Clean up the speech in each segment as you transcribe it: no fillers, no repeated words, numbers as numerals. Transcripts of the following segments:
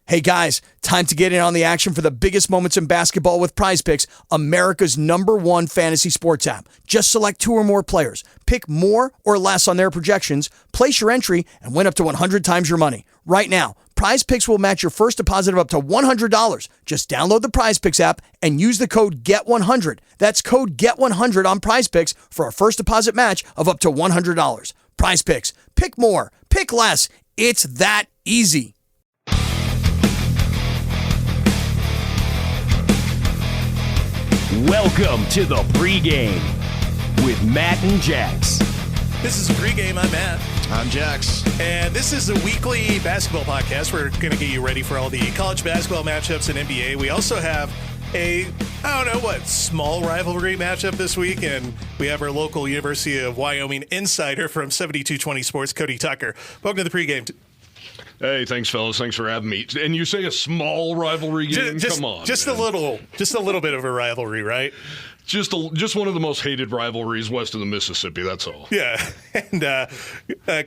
Hey guys, time to get in on the action for the biggest moments in basketball with Prize Picks, America's #1 fantasy sports app. Just select 2 or more players, pick more or less on their projections, place your entry, and win up to 100 times your money. Right now, Prize Picks will match your first deposit of up to $100. Just download the Prize Picks app and use the code GET100. That's code GET100 on Prize Picks for a first deposit match of up to $100. Prize Picks. Pick more. Pick less. It's that easy. Welcome to the pregame with Matt and Jax. This is pregame. I'm Matt. I'm Jax. And this is a weekly basketball podcast. We're going to get you ready for all the college basketball matchups in NBA. We also have small rivalry matchup this week. And we have our local University of Wyoming insider from 7220 Sports, Cody Tucker. Welcome to the pregame. Hey, thanks, fellas. Thanks for having me. And you say a small rivalry game? Come on, just man. a little bit of a rivalry, right? Just one of the most hated rivalries west of the Mississippi. That's all. Yeah, and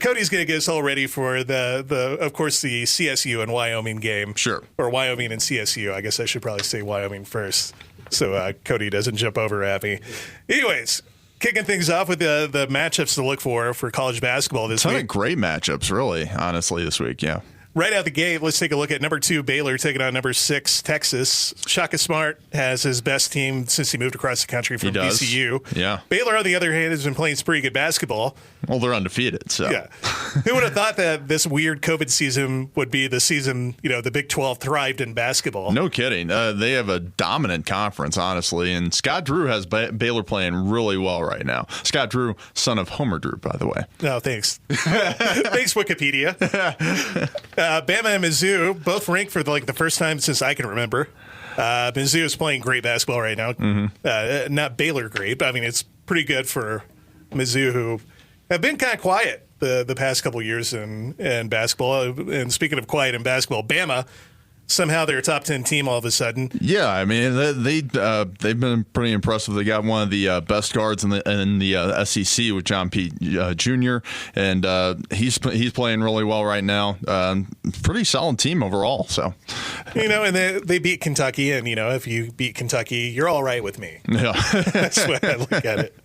Cody's going to get us all ready for of course, the CSU and Wyoming game. Sure. Or Wyoming and CSU. I guess I should probably say Wyoming first, so Cody doesn't jump over at me. Anyways. Kicking things off with the matchups to look for college basketball this week. Ton of great matchups, really, honestly, this week, yeah. Right out the gate, let's take a look at number 2, Baylor, taking on number 6, Texas. Shaka Smart has his best team since he moved across the country from VCU. Yeah. Baylor, on the other hand, has been playing some pretty good basketball. Well, they're undefeated, so. Yeah. Who would have thought that this weird COVID season would be the season, the Big 12 thrived in basketball? No kidding. They have a dominant conference, honestly, and Scott Drew has Baylor playing really well right now. Scott Drew, son of Homer Drew, by the way. No, thanks. Thanks, Wikipedia. Bama and Mizzou, both ranked for the first time since I can remember. Mizzou is playing great basketball right now. Mm-hmm. Not Baylor great, but I mean, it's pretty good for Mizzou, who have been kind of quiet the past couple years in basketball. And speaking of quiet in basketball, Bama, somehow they're a top 10 team all of a sudden. Yeah, I mean they've been pretty impressive. They got one of the best guards in the SEC with John P. Jr. and he's playing really well right now. Pretty solid team overall. So and they beat Kentucky, and if you beat Kentucky, you're all right with me. Yeah, that's the way I look at it.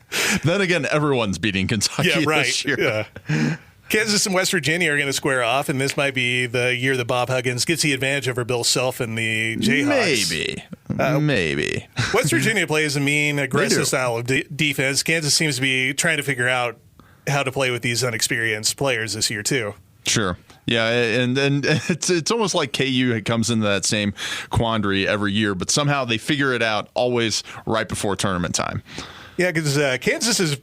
Then again, everyone's beating Kentucky this year. Yeah. Kansas and West Virginia are going to square off, and this might be the year that Bob Huggins gets the advantage over Bill Self and the Jayhawks. Maybe. West Virginia plays a mean, aggressive style of defense. Kansas seems to be trying to figure out how to play with these unexperienced players this year, too. Sure. Yeah, and it's almost like KU comes into that same quandary every year, but somehow they figure it out always right before tournament time. Yeah, because Kansas is...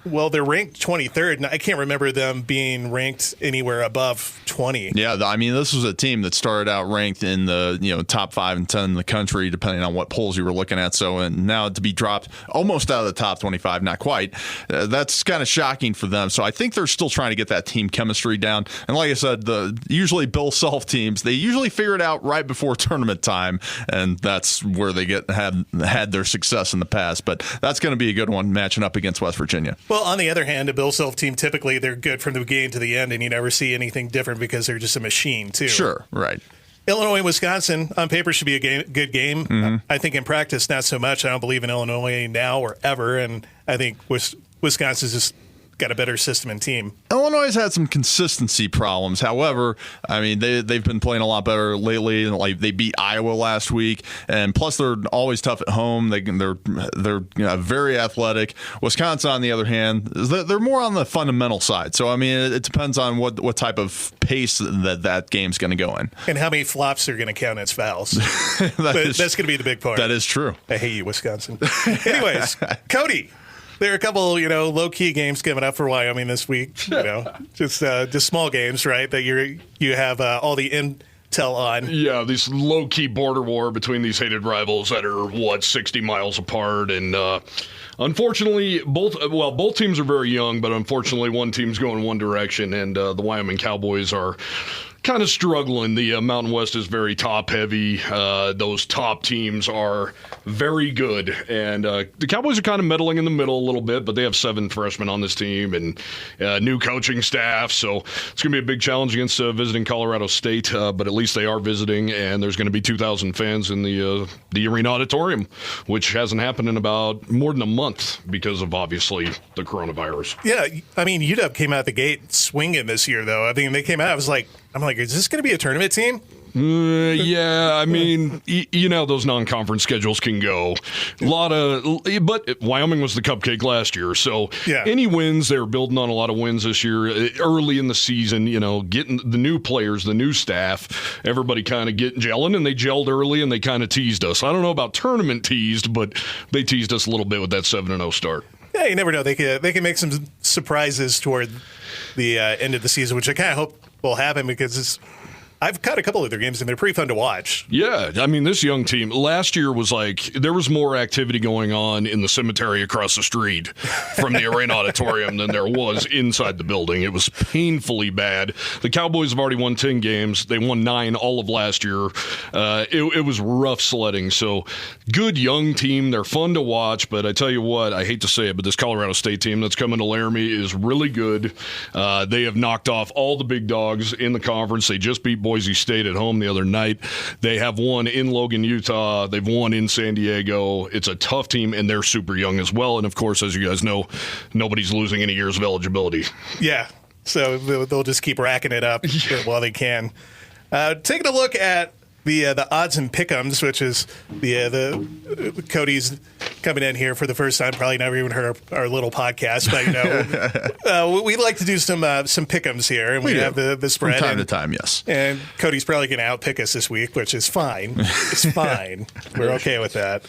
Well, they're ranked 23rd, and I can't remember them being ranked anywhere above 20. Yeah, I mean, this was a team that started out ranked in the top 5 and 10 in the country, depending on what polls you were looking at. So, and now to be dropped almost out of the top 25, not quite, that's kind of shocking for them. So I think they're still trying to get that team chemistry down. And like I said, usually Bill Self teams, they usually figure it out right before tournament time, and that's where they had their success in the past. But that's going to be a good one matching up against West Virginia. Well, on the other hand, a Bill Self team, typically they're good from the beginning to the end, and you never see anything different because they're just a machine, too. Sure, right. Illinois and Wisconsin, on paper, should be a good game. Mm-hmm. I think in practice, not so much. I don't believe in Illinois now or ever, and I think Wisconsin's just got a better system and team. Illinois has had some consistency problems. However, I mean, they've been playing a lot better lately. Like they beat Iowa last week, and plus they're always tough at home. They're very athletic. Wisconsin, on the other hand, they're more on the fundamental side. So I mean, it depends on what type of pace that game's going to go in, and how many flops they're going to count as fouls. That's going to be the big part. That is true. I hate you, Wisconsin. Anyways, Cody. There are a couple, low-key games coming up for Wyoming this week. Just small games, right? That you have all the intel on. Yeah, this low-key border war between these hated rivals that are 60 miles apart, and unfortunately, both teams are very young, but unfortunately, one team's going one direction, and the Wyoming Cowboys are kind of struggling. The Mountain West is very top-heavy. Those top teams are very good. And the Cowboys are kind of meddling in the middle a little bit, but they have 7 freshmen on this team and new coaching staff. So it's going to be a big challenge against visiting Colorado State, but at least they are visiting, and there's going to be 2,000 fans in the Arena Auditorium, which hasn't happened in about more than a month because of, obviously, the coronavirus. Yeah, I mean, UW came out the gate swinging this year, though. I mean, they came out, I'm like, is this going to be a tournament team? Yeah, I mean, you know, those non-conference schedules can go. But Wyoming was the cupcake last year, so any wins, they're building on a lot of wins this year. Early in the season, you know, getting the new players, the new staff, everybody kind of gelling, and they gelled early, and they kind of teased us. I don't know about tournament teased, but they teased us a little bit with that 7-0 start. Yeah, you never know. They can make some surprises toward the end of the season, which I kind of hope will happen because I've caught a couple of their games, and they're pretty fun to watch. Yeah, I mean, this young team, last year was like, there was more activity going on in the cemetery across the street from the Arena Auditorium than there was inside the building. It was painfully bad. The Cowboys have already won 10 games. They won 9 all of last year. It was rough sledding. So, good young team. They're fun to watch, but I tell you what, I hate to say it, but this Colorado State team that's coming to Laramie is really good. They have knocked off all the big dogs in the conference. They just beat Boise State at home the other night. They have won in Logan, Utah. They've won in San Diego. It's a tough team, and they're super young as well. And, of course, as you guys know, nobody's losing any years of eligibility. Yeah, so they'll just keep racking it up while they can. Taking a look at the odds and pick'ems, which is the Cody's coming in here for the first time. Probably never even heard our little podcast, but you know, we like to do some pick'ems here, and we have the spread from time to time. Yes, and Cody's probably going to outpick us this week, which is fine. It's fine. We're okay with that.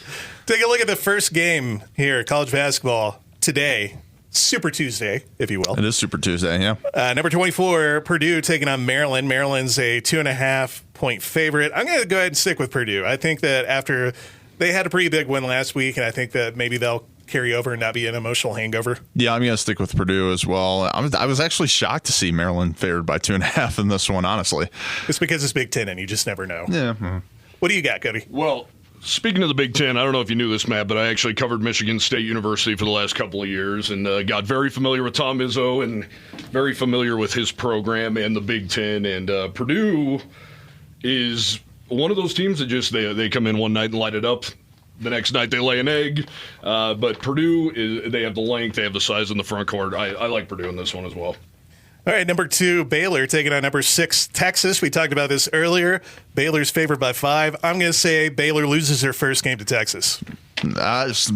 Take a look at the first game here, college basketball today. Super Tuesday, if you will. It is Super Tuesday, yeah. Number 24, Purdue taking on Maryland. Maryland's a 2.5-point favorite. I'm going to go ahead and stick with Purdue. I think that after they had a pretty big win last week, and I think that maybe they'll carry over and not be an emotional hangover. Yeah, I'm going to stick with Purdue as well. I was actually shocked to see Maryland favored by 2.5 in this one, honestly. It's because it's Big Ten, and you just never know. Yeah. Mm-hmm. What do you got, Cody? Well, speaking of the Big Ten, I don't know if you knew this, Matt, but I actually covered Michigan State University for the last couple of years and got very familiar with Tom Izzo and very familiar with his program and the Big Ten. And Purdue is one of those teams that just they come in one night and light it up. The next night they lay an egg. But Purdue, they have the length, they have the size in the front court. I like Purdue in this one as well. All right, number 2, Baylor taking on number 6, Texas. We talked about this earlier. Baylor's favored by 5. I'm going to say Baylor loses their first game to Texas. That's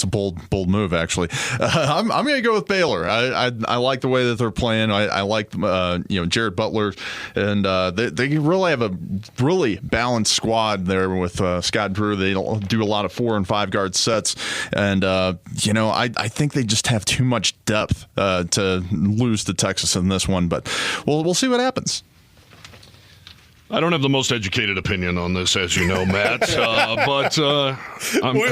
a bold move, actually. I'm going to go with Baylor. I like the way that they're playing. I like Jared Butler, and they really have a really balanced squad there with Scott Drew. They do a lot of 4 and 5 guard sets, and I think they just have too much depth to lose to Texas in this one. But we'll see what happens. I don't have the most educated opinion on this, as you know, Matt. But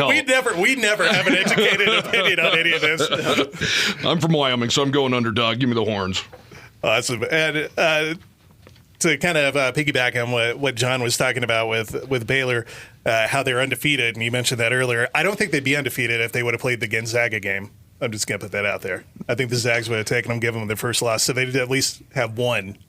we never have an educated opinion on any of this. I'm from Wyoming, so I'm going underdog. Give me the horns. Awesome. And to kind of piggyback on what John was talking about with Baylor, how they're undefeated, and you mentioned that earlier. I don't think they'd be undefeated if they would have played the Gonzaga game. I'm just going to put that out there. I think the Zags would have taken them, given them their first loss, so they'd at least have one.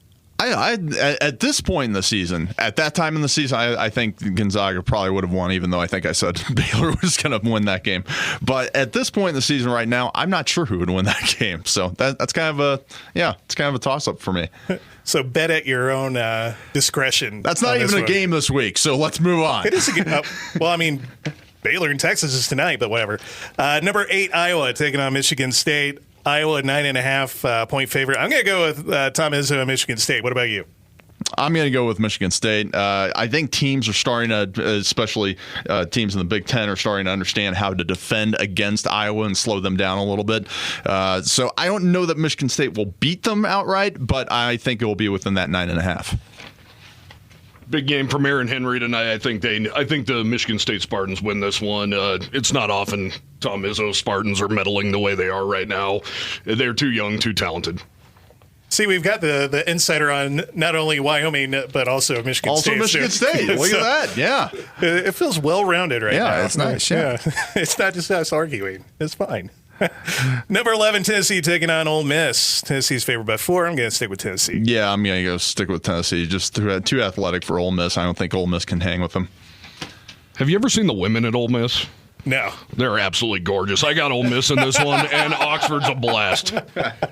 At this point in the season, at that time in the season, I think Gonzaga probably would have won, even though I think I said Baylor was going to win that game. But at this point in the season right now, I'm not sure who would win that game. So that's kind of a toss-up for me. So bet at your own discretion. That's not even a game this week, so let's move on. It is a game. Well, I mean, Baylor and Texas is tonight, but whatever. Number 8, Iowa taking on Michigan State. Iowa, 9.5 point favorite. I'm going to go with Tom Izzo and Michigan State. What about you? I'm going to go with Michigan State. I think teams are starting to, especially teams in the Big Ten, are starting to understand how to defend against Iowa and slow them down a little bit. So I don't know that Michigan State will beat them outright, but I think it will be within that 9.5. Big game from Aaron Henry tonight. I think the Michigan State Spartans win this one. It's not often Tom Izzo Spartans are meddling the way they are right now. They're too young, too talented. See, we've got the insider on not only Wyoming, but also Michigan State. Also Michigan State. Look at that. Yeah. It feels well-rounded right now. Yeah, it's nice. Yeah. It's not just us arguing. It's fine. Number 11, Tennessee taking on Ole Miss. Tennessee's favored by 4. I'm going to stick with Tennessee. Yeah, I'm going to go stick with Tennessee. Just too athletic for Ole Miss. I don't think Ole Miss can hang with them. Have you ever seen the women at Ole Miss? No. They're absolutely gorgeous. I got Ole Miss in this one, and Oxford's a blast.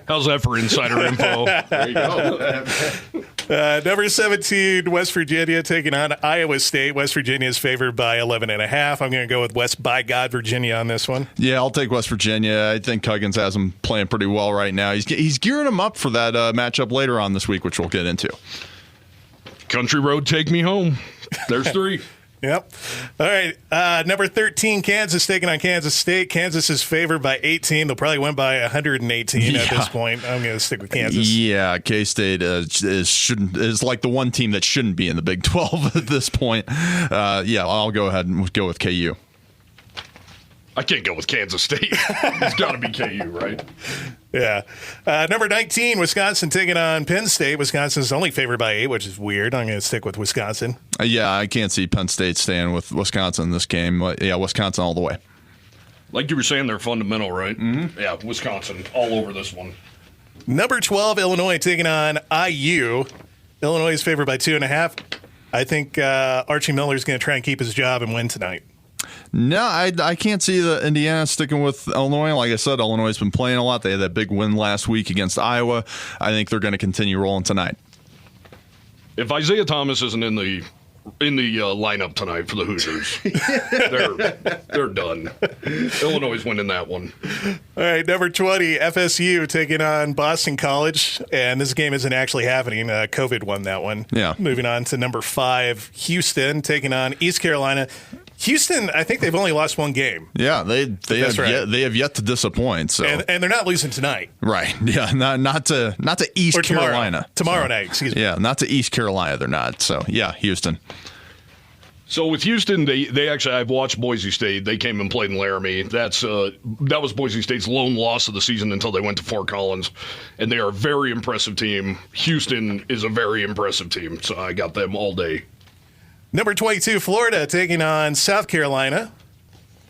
How's that for insider info? There you go. Number 17, West Virginia taking on Iowa State. West Virginia is favored by 11.5. I'm going to go with West by God Virginia on this one. Yeah, I'll take West Virginia. I think Huggins has them playing pretty well right now. He's gearing them up for that matchup later on this week, which we'll get into. Country road, take me home. There's 3. Yep. All right. Number 13, Kansas taking on Kansas State. Kansas is favored by 18. They'll probably win by 118 at this point. I'm going to stick with Kansas. Yeah, K-State is like the one team that shouldn't be in the Big 12 at this point. Yeah, I'll go ahead and go with KU. I can't go with Kansas State. It's got to be KU, right? Yeah. Number 19, Wisconsin taking on Penn State. Wisconsin's only favored by 8, which is weird. I'm going to stick with Wisconsin. Yeah, I can't see Penn State staying with Wisconsin in this game. Yeah, Wisconsin all the way. Like you were saying, they're fundamental, right? Mm-hmm. Yeah, Wisconsin all over this one. Number 12, Illinois taking on IU. Illinois is favored by 2.5. I think Archie Miller's going to try and keep his job and win tonight. No, I can't see the Indiana sticking with Illinois. Like I said, Illinois has been playing a lot. They had that big win last week against Iowa. I think they're going to continue rolling tonight. If Isaiah Thomas isn't in the lineup tonight for the Hoosiers, they're done. Illinois is winning that one. All right, number 20, FSU taking on Boston College, and this game isn't actually happening. COVID won that one. Yeah. Moving on to number 5, Houston taking on East Carolina. Houston, I think they've only lost one game. Yeah, they have yet to disappoint. So and they're not losing tonight. Right. Yeah, not to East Carolina. Tomorrow night, excuse me. Yeah, not to East Carolina. They're not. So yeah, Houston. So with Houston, they actually, I've watched Boise State. They came and played in Laramie. That was Boise State's lone loss of the season until they went to Fort Collins, and they are a very impressive team. Houston is a very impressive team, so I got them all day. Number 22, Florida taking on South Carolina.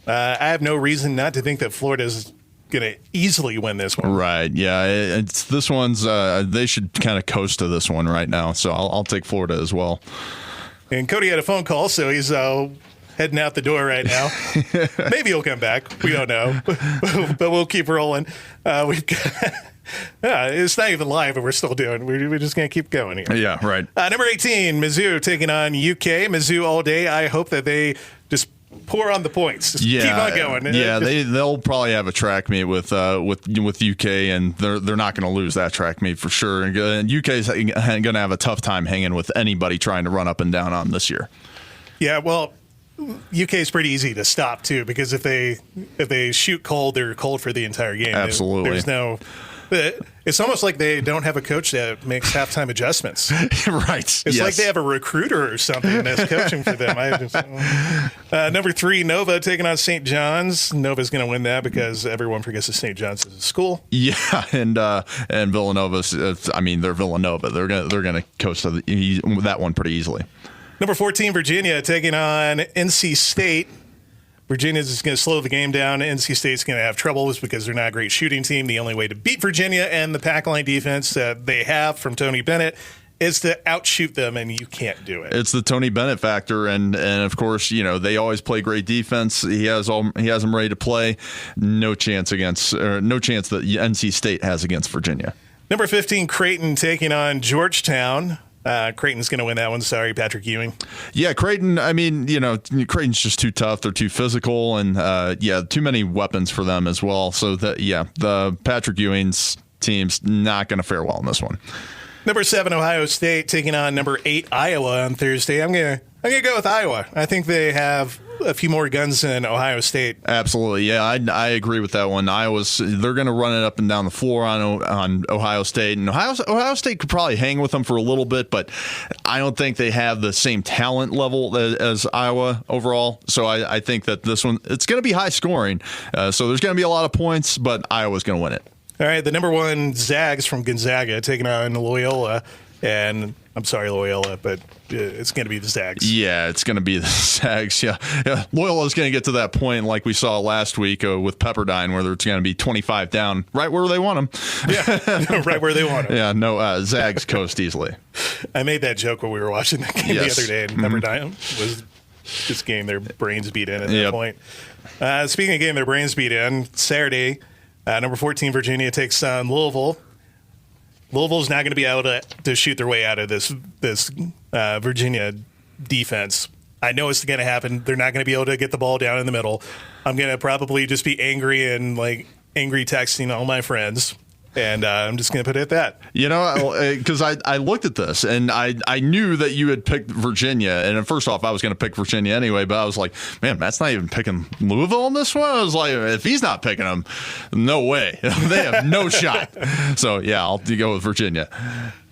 I have no reason not to think that Florida's going to easily win this one. Right. Yeah. This one's. They should kind of coast to this one right now. So I'll take Florida as well. And Cody had a phone call, so he's heading out the door right now. Maybe he'll come back. We don't know, but we'll keep rolling. We've got. It's not even live, but we're still doing. We're just going to keep going here. Yeah, right. Number 18, Mizzou taking on UK. Mizzou all day. I hope that they just pour on the points. Just keep on going. Yeah, they'll probably have a track meet with UK, and they're not going to lose that track meet for sure. And UK's going to have a tough time hanging with anybody trying to run up and down on them this year. Yeah, well, UK is pretty easy to stop too, because if they shoot cold, they're cold for the entire game. Absolutely. There's no. It's almost like they don't have a coach that makes halftime adjustments. Right. It's like they have a recruiter or something that's coaching for them. Number 3, Nova taking on St. John's. Nova's going to win that because everyone forgets that St. John's is a school. Yeah, and Villanova's. I mean, they're Villanova. They're gonna coast to that one pretty easily. Number 14, Virginia taking on NC State. Virginia's is going to slow the game down. NC State's going to have troubles because they're not a great shooting team. The only way to beat Virginia and the pack line defense that they have from Tony Bennett is to outshoot them, and you can't do it. It's the Tony Bennett factor, and of course, they always play great defense. He has them ready to play. No chance that NC State has against Virginia. Number 15, Creighton taking on Georgetown. Creighton's going to win that one. Sorry, Patrick Ewing. Yeah, Creighton, I mean, Creighton's just too tough. They're too physical, and, too many weapons for them as well. So, the Patrick Ewing's team's not going to fare well in this one. Number 7, Ohio State taking on number 8, Iowa on Thursday. I'm gonna go with Iowa. I think they have a few more guns than Ohio State. Absolutely, yeah, I agree with that one. They're going to run it up and down the floor on Ohio State, and Ohio State could probably hang with them for a little bit, but I don't think they have the same talent level as Iowa overall. So I think that this one, it's going to be high scoring. So there's going to be a lot of points, but Iowa's going to win it. All right, the number 1 Zags from Gonzaga taking on Loyola. And I'm sorry, Loyola, but it's going to be the Zags. Yeah, it's going to be the Zags. Yeah. Loyola's going to get to that point like we saw last week with Pepperdine, where it's going to be 25 down, right where they want them. Yeah, right where they want them. Yeah, no, Zags coast easily. I made that joke when we were watching that game the other day, and Pepperdine was just getting their brains beat in at that point. Speaking of getting their brains beat in, Saturday, number 14 Virginia takes on Louisville. Louisville's not going to be able to shoot their way out of this Virginia defense. I know it's going to happen. They're not going to be able to get the ball down in the middle. I'm going to probably just be angry and angry texting all my friends. And I'm just going to put it at that. You know, because I looked at this and I knew that you had picked Virginia. And first off, I was going to pick Virginia anyway. But I was like, man, Matt's not even picking Louisville on this one. I was like, if he's not picking them, no way. They have no shot. So, yeah, I'll go with Virginia.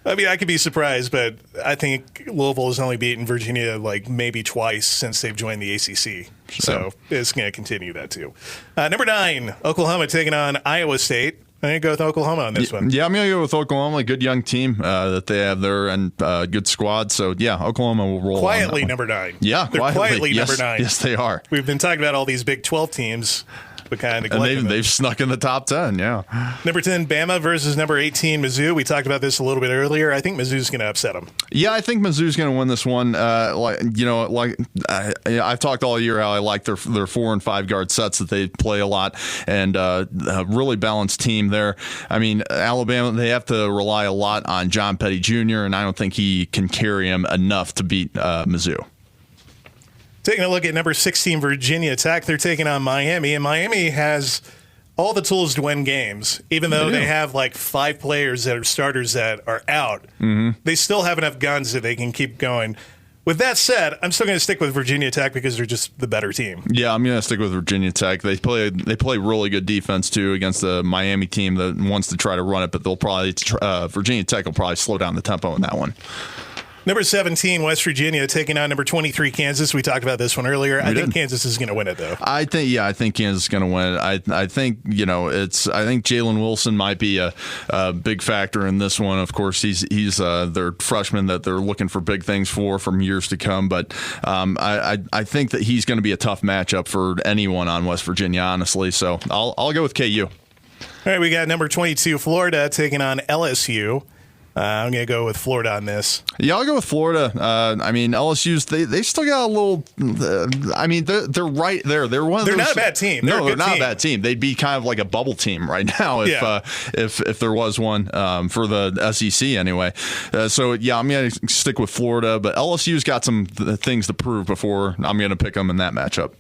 I mean, I could be surprised, but I think Louisville has only beaten Virginia maybe twice since they've joined the ACC. So it's going to continue that too. Number 9, Oklahoma taking on Iowa State. I'm going to go with Oklahoma on this one. Yeah, I'm going to go with Oklahoma. A good young team that they have there and good squad. So, yeah, Oklahoma will roll quietly on number 9. Yeah, they're quietly number 9. Yes, they are. We've been talking about all these Big 12 teams. And they've snuck in the top 10, yeah. Number 10, Bama versus number 18, Mizzou. We talked about this a little bit earlier. I think Mizzou's going to upset them. Yeah, I think Mizzou's going to win this one. I've talked all year how I like their 4 and 5 guard sets that they play a lot, and a really balanced team there. I mean, Alabama, they have to rely a lot on John Petty Jr., and I don't think he can carry him enough to beat Mizzou. Taking a look at number 16, Virginia Tech, they're taking on Miami, and Miami has all the tools to win games. Even though they have 5 players that are starters that are out, they still have enough guns that they can keep going. With that said, I'm still going to stick with Virginia Tech because they're just the better team. Yeah, I'm going to stick with Virginia Tech. They play really good defense too against the Miami team that wants to try to run it, but they'll probably Virginia Tech will probably slow down the tempo in that one. Number 17, West Virginia taking on number 23, Kansas. We talked about this one earlier. I think Kansas is going to win it, though. I think Kansas is going to win it. I think I think Jalen Wilson might be a big factor in this one. Of course, he's their freshman that they're looking for big things from years to come. But I think that he's going to be a tough matchup for anyone on West Virginia, honestly. So I'll go with KU. All right, we got number 22, Florida taking on LSU. I'm going to go with Florida on this. Yeah, I'll go with Florida. I mean, LSU's they still got a little. I mean, they're right there. They're one of they're those, not a bad team. They're not a bad team. They'd be kind of like a bubble team right now if there was one for the SEC anyway. So yeah, I'm going to stick with Florida, but LSU's got some things to prove before I'm going to pick them in that matchup.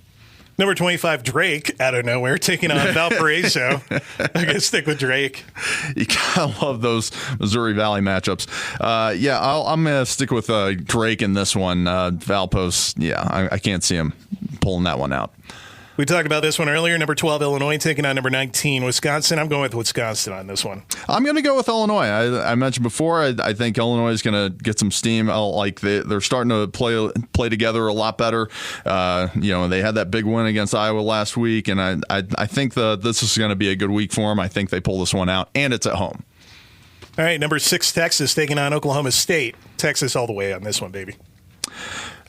Number 25, Drake, out of nowhere, taking on Valparaiso. I'm going to stick with Drake. You gotta love those Missouri Valley matchups. I'm going to stick with Drake in this one. Valpo's, I can't see him pulling that one out. We talked about this one earlier. Number 12, Illinois, taking on number 19, Wisconsin. I'm going with Wisconsin on this one. I'm going to go with Illinois. I mentioned before, I think Illinois is going to get some steam. They're starting to play together a lot better. They had that big win against Iowa last week, and I think this is going to be a good week for them. I think they pull this one out, and it's at home. All right, number 6, Texas, taking on Oklahoma State. Texas all the way on this one, baby.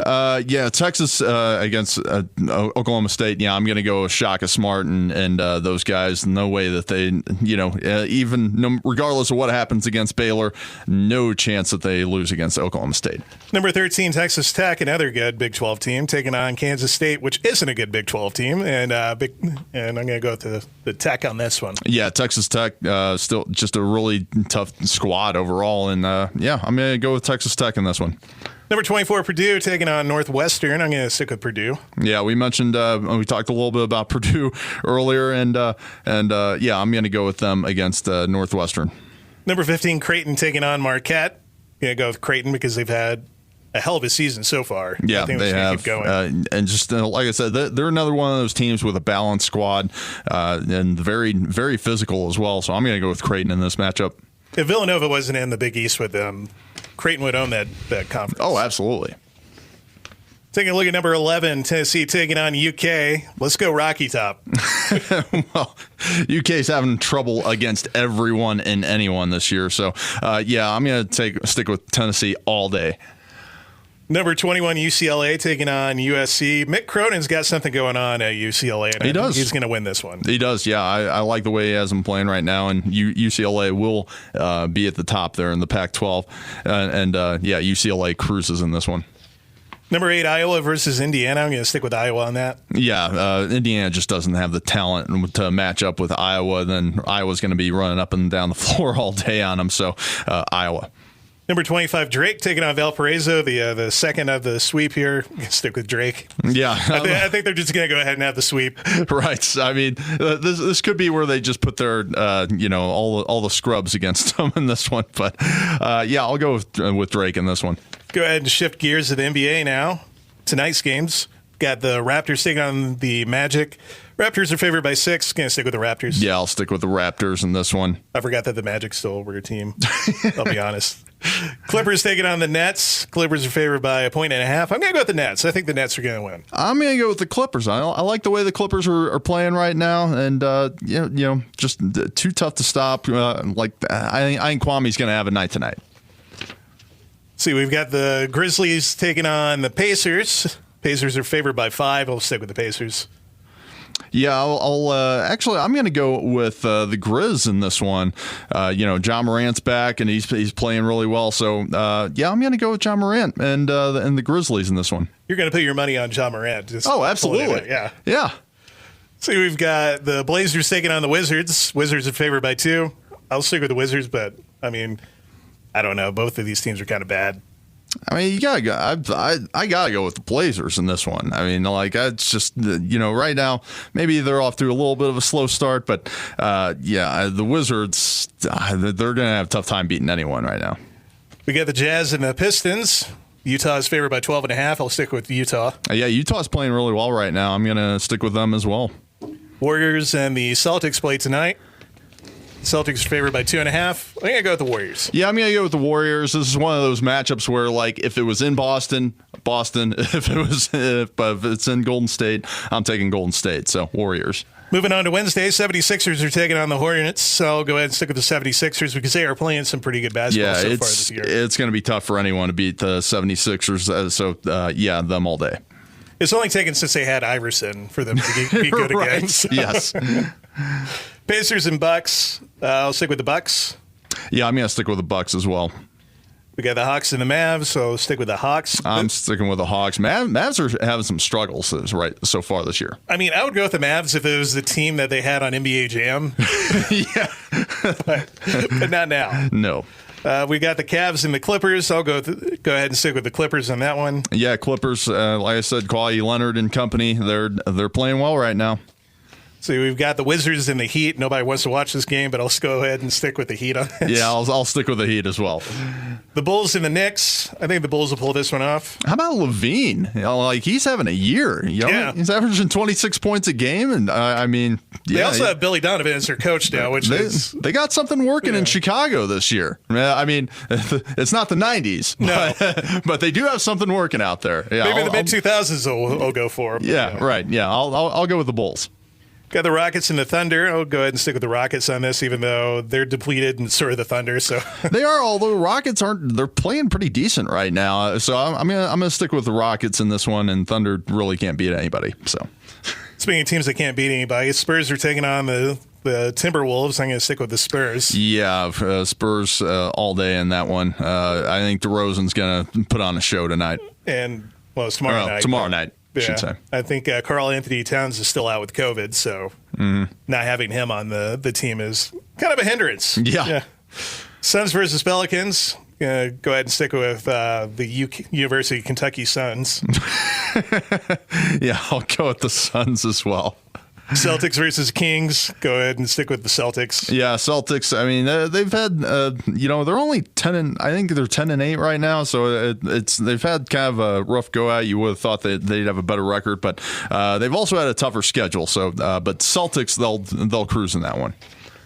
Texas against Oklahoma State. Yeah, I'm going to go with Shaka Smart and those guys. No way that they, regardless of what happens against Baylor, no chance that they lose against Oklahoma State. Number 13, Texas Tech, another good Big 12 team, taking on Kansas State, which isn't a good Big 12 team, and I'm going to go with the Tech on this one. Yeah, Texas Tech still just a really tough squad overall, and I'm going to go with Texas Tech in this one. Number 24, Purdue, taking on Northwestern. I'm going to stick with Purdue. Yeah, we mentioned we talked a little bit about Purdue earlier, and I'm going to go with them against Northwestern. Number 15, Creighton, taking on Marquette. I'm going to go with Creighton because they've had a hell of a season so far. Yeah, I think they have. Keep going. And just like I said, they're another one of those teams with a balanced squad and very, very physical as well. So I'm going to go with Creighton in this matchup. If Villanova wasn't in the Big East with them, Creighton would own that conference. Oh, absolutely. Taking a look at number 11, Tennessee taking on UK. Let's go Rocky Top. Well, UK's having trouble against everyone and anyone this year. So, I'm going to stick with Tennessee all day. Number 21, UCLA taking on USC. Mick Cronin's got something going on at UCLA. And He does. He's going to win this one. He does, yeah. I like the way he has him playing right now, and UCLA will be at the top there in the Pac-12. UCLA cruises in this one. Number 8, Iowa versus Indiana. I'm going to stick with Iowa on that. Yeah, Indiana just doesn't have the talent to match up with Iowa. Then Iowa's going to be running up and down the floor all day on them. So, Iowa. Number 25, Drake taking on Valparaiso, the second of the sweep here. I'm going to stick with Drake. Yeah. I think they're just going to go ahead and have the sweep. Right. I mean, this could be where they just put their, all the scrubs against them in this one. But, I'll go with Drake in this one. Go ahead and shift gears to the NBA now. Tonight's games. Got the Raptors taking on the Magic. Raptors are favored by 6. Going to stick with the Raptors. Yeah, I'll stick with the Raptors in this one. I forgot that the Magic still were a team. I'll be honest. Clippers taking on the Nets. Clippers are favored by 1.5 points. I'm going to go with the Nets. I think the Nets are going to win. I'm going to go with the Clippers. I like the way the Clippers are playing right now, and just too tough to stop. I think Kwame's going to have a night tonight. See, we've got the Grizzlies taking on the Pacers. Pacers are favored by 5. I'll stick with the Pacers. Yeah, I'm going to go with the Grizz in this one. John Morant's back and he's playing really well. So I'm going to go with John Morant and the Grizzlies in this one. You're going to put your money on John Morant. Absolutely. Yeah. See, we've got the Blazers taking on the Wizards. Wizards are favored by 2. I'll stick with the Wizards, but I mean, I don't know. Both of these teams are kind of bad. I mean, you gotta go. I gotta go with the Blazers in this one. I mean, it's just right now maybe they're off to a little bit of a slow start, but the Wizards they're gonna have a tough time beating anyone right now. We got the Jazz and the Pistons. Utah is favored by 12.5. I'll stick with Utah. Utah's playing really well right now. I'm gonna stick with them as well. Warriors and the Celtics play tonight. Celtics are favored by 2.5. I'm going to go with the Warriors. Yeah, I'm going to go with the Warriors. This is one of those matchups where, if it was in Boston. If it's in Golden State, I'm taking Golden State. So, Warriors. Moving on to Wednesday, 76ers are taking on the Hornets. So, I'll go ahead and stick with the 76ers because they are playing some pretty good basketball so far this year. It's going to be tough for anyone to beat the 76ers. Them all day. It's only taken since they had Iverson for them to be good right. again. So. Yes. Pacers and Bucks. I'll stick with the Bucks. Yeah, I'm going to stick with the Bucks as well. We got the Hawks and the Mavs, so I'll stick with the Hawks. I'm sticking with the Hawks. Mavs are having some struggles so far this year. I mean, I would go with the Mavs if it was the team that they had on NBA Jam. but not now. No. We got the Cavs and the Clippers. I'll go ahead and stick with the Clippers on that one. Yeah, Clippers. Like I said, Kawhi Leonard and company. They're playing well right now. So we've got the Wizards and the Heat. Nobody wants to watch this game, but I'll go ahead and stick with the Heat on this. Yeah, I'll stick with the Heat as well. The Bulls and the Knicks. I think the Bulls will pull this one off. How about Levine? He's having a year. Yeah. He's averaging 26 points a game, and They also have Billy Donovan as their coach now, they got something working in Chicago this year. I mean, it's not the 90s, but they do have something working out there. Yeah, maybe the mid 2000s will go for them. Yeah, right. Yeah, I'll go with the Bulls. Got the Rockets and the Thunder. I'll go ahead and stick with the Rockets on this, even though they're depleted and sort of the Thunder. So they are, although Rockets aren't. They're playing pretty decent right now. So I'm gonna stick with the Rockets in this one, and Thunder really can't beat anybody. So speaking of teams that can't beat anybody, Spurs are taking on the Timberwolves. I'm going to stick with the Spurs. Yeah, Spurs all day in that one. I think DeRozan's going to put on a show tonight. And it's tomorrow night. Tomorrow night. Yeah, should say. I think Karl Anthony Towns is still out with COVID, so not having him on the team is kind of a hindrance. Yeah. Suns versus Pelicans. Go ahead and stick with the University of Kentucky Suns. Yeah, I'll go with the Suns as well. Celtics versus Kings. Go ahead and stick with the Celtics. Yeah, Celtics. I mean, they've had, they're only 10-8 right now. So they've had kind of a rough go at. You would have thought that they'd have a better record, but they've also had a tougher schedule. So, but Celtics, they'll cruise in that one.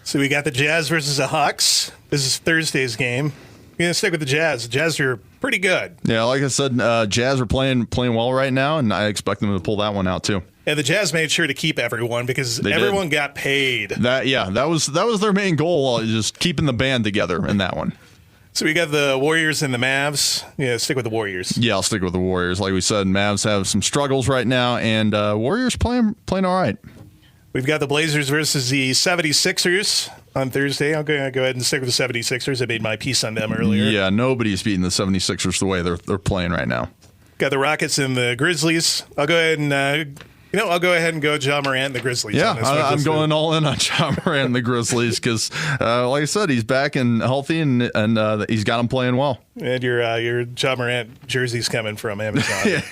So we got the Jazz versus the Hawks. This is Thursday's game. We're going to stick with the Jazz. The Jazz are pretty good. Yeah, like I said, Jazz are playing well right now, and I expect them to pull that one out too. And the Jazz made sure to keep everyone because everyone got paid. That was their main goal, just keeping the band together in that one. So we got the Warriors and the Mavs. Yeah, stick with the Warriors. Yeah, I'll stick with the Warriors. Like we said, Mavs have some struggles right now, and Warriors playing all right. We've got the Blazers versus the 76ers on Thursday. I'm going to go ahead and stick with the 76ers. I made my piece on them earlier. Yeah, nobody's beating the 76ers the way they're playing right now. Got the Rockets and the Grizzlies. I'll go ahead and I'll go ahead and go Ja Morant and the Grizzlies. Yeah, on this one. I'm going all in on Ja Morant and the Grizzlies because, like I said, he's back and healthy, and he's got them playing well. And your Ja Morant jersey's coming from Amazon.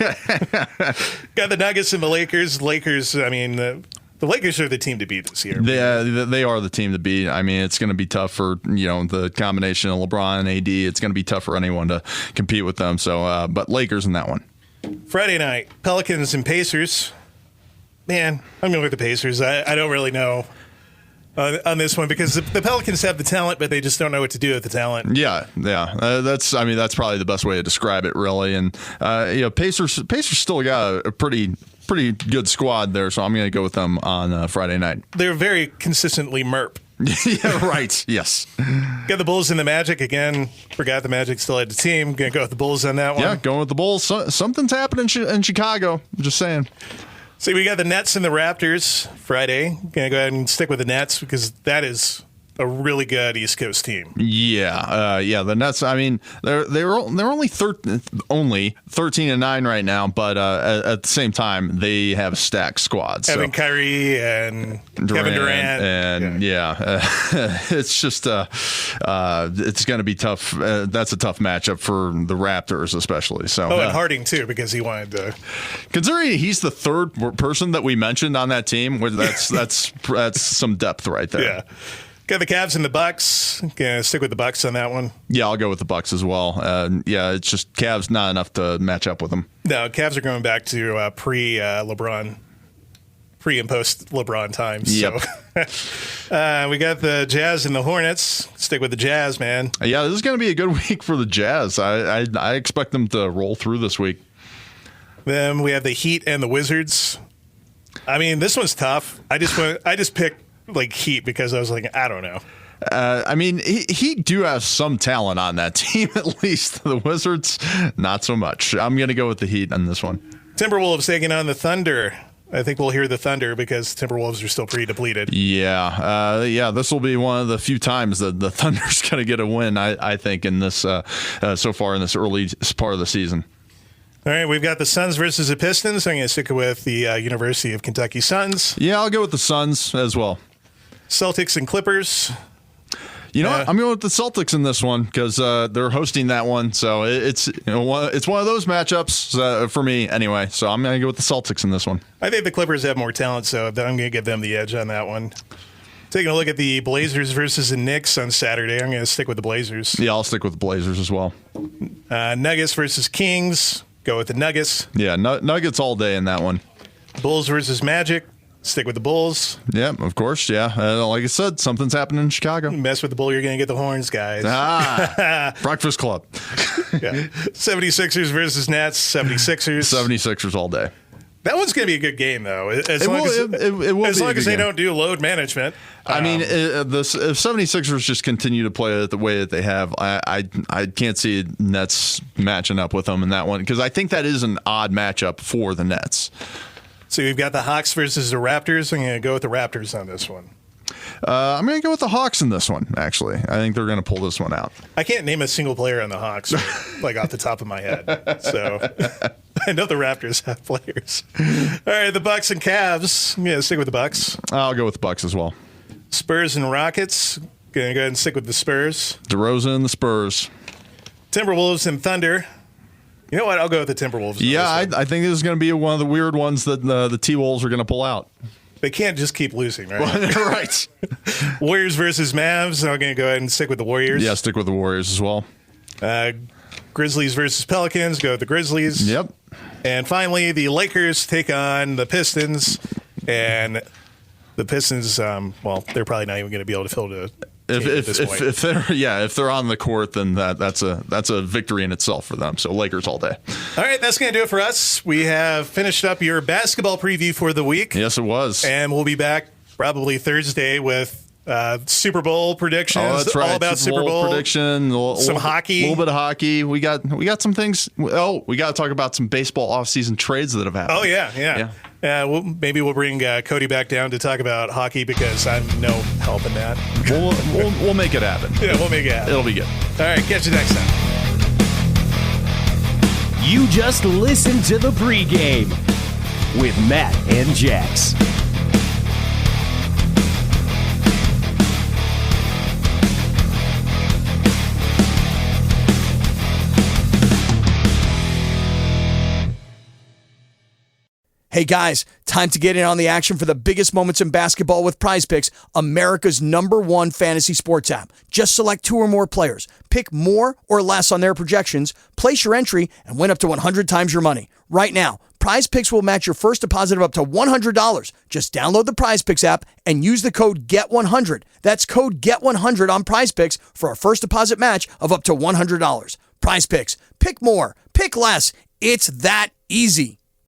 Got the Nuggets and the Lakers. Lakers, I mean, the Lakers are the team to beat this year. They are the team to beat. I mean, it's going to be tough for the combination of LeBron and AD. It's going to be tough for anyone to compete with them. So, but Lakers in that one. Friday night, Pelicans and Pacers. Man, I'm going with the Pacers. I don't really know on this one because the Pelicans have the talent, but they just don't know what to do with the talent. Yeah. That's probably the best way to describe it, really. And Pacers still got a pretty good squad there, so I'm going to go with them on Friday night. They're very consistently MERP. Yeah, right. Yes. Got the Bulls and the Magic again. Forgot the Magic still had the team. Going to go with the Bulls on that one. Yeah, going with the Bulls. Something's happening in Chicago. I'm just saying. See, we got the Nets and the Raptors Friday. Going to go ahead and stick with the Nets because that is a really good East Coast team. Yeah, the Nets. I mean, they're only 13-9 right now, but at the same time, they have a stacked squad. Having Kyrie and Kevin Durant, and it's just it's going to be tough. That's a tough matchup for the Raptors, especially. So, and Harding too, because he wanted to. Considering he's the third person that we mentioned on that team, that's some depth right there. Yeah. Got the Cavs and the Bucks. Gonna stick with the Bucks on that one. Yeah, I'll go with the Bucks as well. It's just Cavs not enough to match up with them. No, Cavs are going back to pre and post LeBron times. Yep. So we got the Jazz and the Hornets. Stick with the Jazz, man. Yeah, this is going to be a good week for the Jazz. I expect them to roll through this week. Then we have the Heat and the Wizards. I mean, this one's tough. I just picked like Heat because I was like, I don't know. I mean, he do have some talent on that team, at least. The Wizards, not so much. I'm going to go with the Heat on this one. Timberwolves taking on the Thunder. I think we'll hear the Thunder because Timberwolves are still pretty depleted. Yeah. This will be one of the few times that the Thunder's going to get a win, I think, in this so far in this early part of the season. All right, we've got the Suns versus the Pistons. I'm going to stick with the University of Kentucky Suns. Yeah, I'll go with the Suns as well. Celtics and Clippers. You know what? I'm going with the Celtics in this one because they're hosting that one. So it's one of those matchups for me anyway. So I'm going to go with the Celtics in this one. I think the Clippers have more talent, so I'm going to give them the edge on that one. Taking a look at the Blazers versus the Knicks on Saturday, I'm going to stick with the Blazers. Yeah, I'll stick with the Blazers as well. Nuggets versus Kings. Go with the Nuggets. Yeah, Nuggets all day in that one. Bulls versus Magic. Stick with the Bulls. Yeah, of course. Yeah. Like I said, something's happening in Chicago. Mess with the Bull, you're going to get the horns, guys. Breakfast Club. Yeah. 76ers versus Nets. 76ers. 76ers all day. That one's going to be a good game, though. As long as they don't do load management. I mean, if 76ers just continue to play it the way that they have, I can't see Nets matching up with them in that one because I think that is an odd matchup for the Nets. So we've got the Hawks versus the Raptors. I'm going to go with the Raptors on this one. I'm going to go with the Hawks in this one, actually. I think they're going to pull this one out. I can't name a single player on the Hawks, like off the top of my head. So I know the Raptors have players. All right, the Bucks and Cavs. I'm going to stick with the Bucks. I'll go with the Bucks as well. Spurs and Rockets. Going to go ahead and stick with the Spurs. DeRozan and the Spurs. Timberwolves and Thunder. You know what? I'll go with the Timberwolves. Yeah, I think this is going to be one of the weird ones that the T-Wolves are going to pull out. They can't just keep losing, right? Right. Warriors versus Mavs. I'm going to go ahead and stick with the Warriors. Yeah, stick with the Warriors as well. Grizzlies versus Pelicans. Go with the Grizzlies. Yep. And finally, the Lakers take on the Pistons. And the Pistons, they're probably not even going to be able to If they're on the court, then that's a victory in itself for them. So Lakers all day. All right, that's going to do it for us. We have finished up your basketball preview for the week. Yes, it was. And we'll be back probably Thursday with Super Bowl predictions. Oh, that's right. All about Super Bowl prediction. Some hockey. A little bit of hockey. We got some things. Oh, we got to talk about some baseball offseason trades that have happened. Oh, yeah. Maybe we'll bring Cody back down to talk about hockey because I'm no help in that. We'll make it happen. Yeah, we'll make it happen. It'll be good. All right, catch you next time. You just listened to the pregame with Matt and Jax. Hey guys, time to get in on the action for the biggest moments in basketball with Prize Picks, America's #1 fantasy sports app. Just select 2 or more players, pick more or less on their projections, place your entry, and win up to 100 times your money. Right now, Prize Picks will match your first deposit of up to $100. Just download the Prize Picks app and use the code GET100. That's code GET100 on Prize Picks for a first deposit match of up to $100. Prize Picks. Pick more. Pick less. It's that easy.